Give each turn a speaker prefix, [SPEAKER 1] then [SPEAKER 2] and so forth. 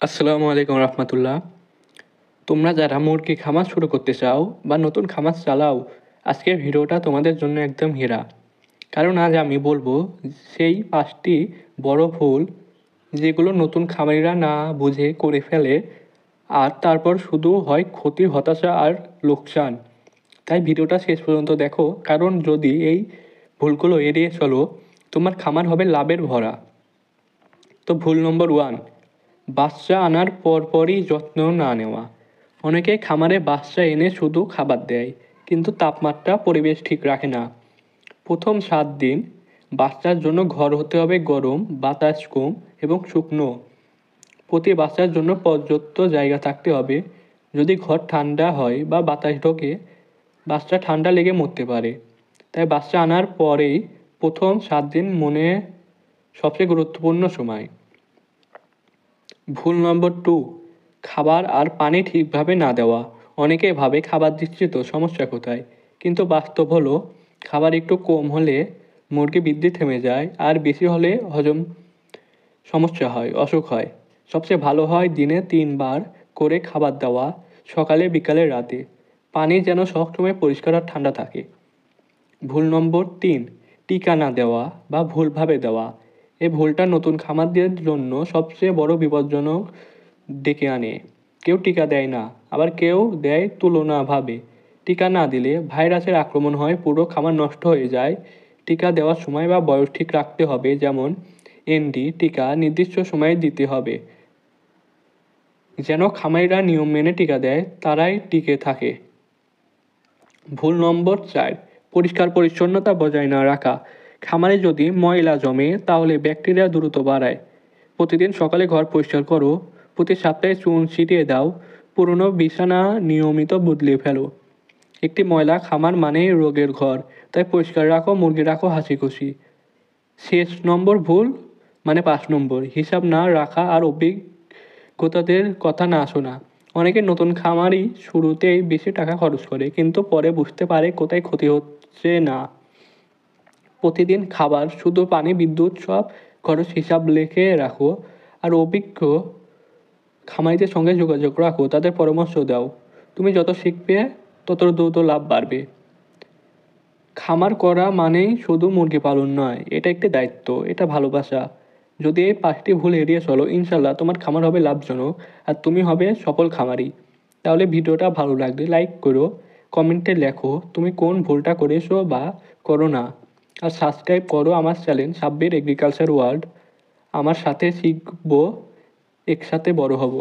[SPEAKER 1] আসসালামু আলাইকুম রহমতুল্লাহ। তোমরা যারা মুরগি খামার শুরু করতে চাও বা নতুন খামার চালাও, আজকের ভিডিওটা তোমাদের জন্য একদম হীরা। কারণ আজ আমি বলবো সেই 5টি বড় ভুল যেগুলো নতুন খামারিরা না বুঝে করে ফেলে, আর তারপর শুধু হয় ক্ষতি, হতাশা আর লোকসান। তাই ভিডিওটা শেষ পর্যন্ত দেখো, কারণ যদি এই ভুলগুলো এড়িয়ে চলো, তোমার খামার হবে লাভের ভরা। তো ভুল নম্বর 1, বাচ্চা আনার পরপরই যত্ন না নেওয়া। অনেকে খামারে বাচ্চা এনে শুধু খাবার দেয়, কিন্তু তাপমাত্রা পরিবেশ ঠিক রাখে না। প্রথম 7 দিন বাচ্চার জন্য ঘর হতে হবে গরম, বাতাস কম এবং শুকনো। প্রতি বাচ্চার জন্য পর্যাপ্ত জায়গা থাকতে হবে। যদি ঘর ঠান্ডা হয় বা বাতাস ঢোকে, বাচ্চা ঠান্ডা লেগে মরতে পারে। তাই বাচ্চা আনার পরেই প্রথম 7 দিন মনে সবচেয়ে গুরুত্বপূর্ণ সময়। ভুল নম্বর 2, খাবার আর পানি ঠিকভাবে না দেওয়া। অনেকে ভাবে খাবার দিচ্ছি তো, সমস্যা কোথায়? কিন্তু বাস্তব হলো, খাবার একটু কম হলে মুরগি বৃদ্ধি থেমে যায়, আর বেশি হলে হজম সমস্যা হয়, অসুখ হয়। সবচেয়ে ভালো হয় দিনে 3 বার করে খাবার দেওয়া, সকালে, বিকালে, রাতে। পানি যেন সবসময় পরিষ্কার আর ঠান্ডা থাকে। ভুল নম্বর 3, টিকা না দেওয়া বা ভুলভাবে দেওয়া। এই ভুলটা নতুন খামারদের জন্য সবচেয়ে বড় বিপজ্জনক ডেকে আনে। কেউ টিকা দেয় না, আবার কেউ দেয় তুলনাভাবে। টিকা না দিলে ভাইরাসের আক্রমণ হয়, পুরো খামার নষ্ট হয়ে যায়। টিকা দেওয়ার সময় বা বয়স ঠিক রাখতে হবে, যেমন এনডি টিকা নির্দিষ্ট সময়ে দিতে হবে। যেন খামারিরা নিয়ম মেনে টিকা দেয়, তারাই টিকে থাকে। ভুল নম্বর 4, পরিষ্কার পরিচ্ছন্নতা বজায় না রাখা। খামারে যদি ময়লা জমে তাহলে ব্যাকটেরিয়া দ্রুত বাড়ায়। প্রতিদিন সকালে ঘর পরিষ্কার করো, প্রতি সপ্তাহে চুন ছিটিয়ে দাও, পুরনো বিছানা নিয়মিত বদলে ফেলো। একটি ময়লা খামার মানেই রোগের ঘর, তাই পরিষ্কার রাখো, মুরগি রাখো হাসি খুশি। শেষ নম্বর ভুল, মানে 5 নম্বর, হিসাব না রাখা আর অভিজ্ঞতাদের কথা না শোনা। অনেকে নতুন খামারই শুরুতেই বেশি টাকা খরচ করে, কিন্তু পরে বুঝতে পারে কোথায় ক্ষতি হচ্ছে না। প্রতিদিন খাবার, শুধু পানি, বিদ্যুৎ সব খরচ হিসাব লিখে রাখো, আর অভিজ্ঞ খামারিদের সঙ্গে যোগাযোগ রাখো, তাদের পরামর্শ দাও। তুমি যত শিখবে তত দ্রুত লাভ বাড়বে। খামার করা মানেই শুধু মুরগি পালন নয়, এটা একটি দায়িত্ব, এটা ভালোবাসা। যদি এই 5টি ভুল এড়িয়ে চলো, ইনশাল্লাহ তোমার খামার হবে লাভজনক, আর তুমি হবে সফল খামারি। তাহলে ভিডিওটা ভালো লাগলে লাইক করো, কমেন্টে লেখো তুমি কোন ভুলটা করেছো বা করো না। আর সাবস্ক্রাইব করো আমার চ্যানেল সাব্বির এগ্রিকালচার ওয়ার্ল্ড। আমার সাথে শিখবো, একসাথে বড় হব।